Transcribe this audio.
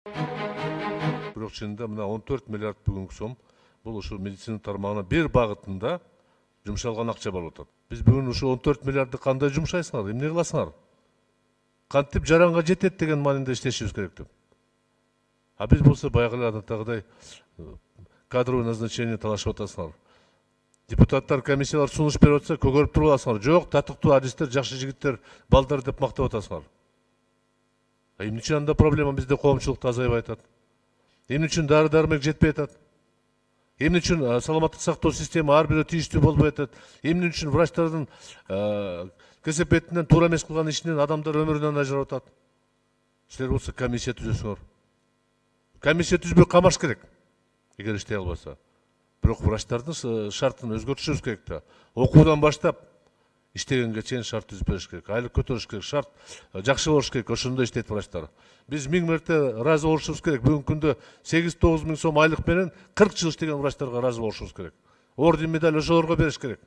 Бирок чынында мына 14 миллиард бүгүнкү сом бул ушу медицина тармагына бир багытында жумшалган акча болуп атат. Биз бүгүн ушу 14 миллиардды кандай жумшайсыңар, эмне кыласыңар? Кантип жаранга жетет деген маанинде иштешибиз керек деп. А биз болсо баягы эле адаттагыдай кадровый назначение талашып атасыңар. Депутаттар, комиссиялар сунуш берип атса, көгөрүп туруп аласыңар. Жок, татыктуу адистер, жакшы жигиттер, балдар деп мактап атасыңар. Эмне үчүн анда проблема бизде коомчулукта азайбай атат? Эмне үчүн дары-дармек жетпей атат? Эмне үчүн саламаттык сактоо система ар бирөө тийиштүү болбой атат? Эмне үчүн врачтардын кесепетинен, туура эмес кылган ишинен адамдар өмүрүнөн ажырап атат? Силер болсо комиссия түзөсүңөр. Комиссия түзбөй камаш керек, эгер иштей албаса. Бирок врачтардын шартын өзгөртүшүбүз керек да. Окуудан баштап иштегенге чейин шарт түзүп бериш керек. Айлык көтөрүш керек, шарт жакшы болуш керек. Ошондой иштейт врачтар. Биз 1000 мерте ыраазы болушубуз керек. Бүгүнкү күндө 8-9 миң сом айлык менен 40 жыл иштеген врачтарга ыраазы болушубуз керек. Орден, медаль ошолорго бериш керек.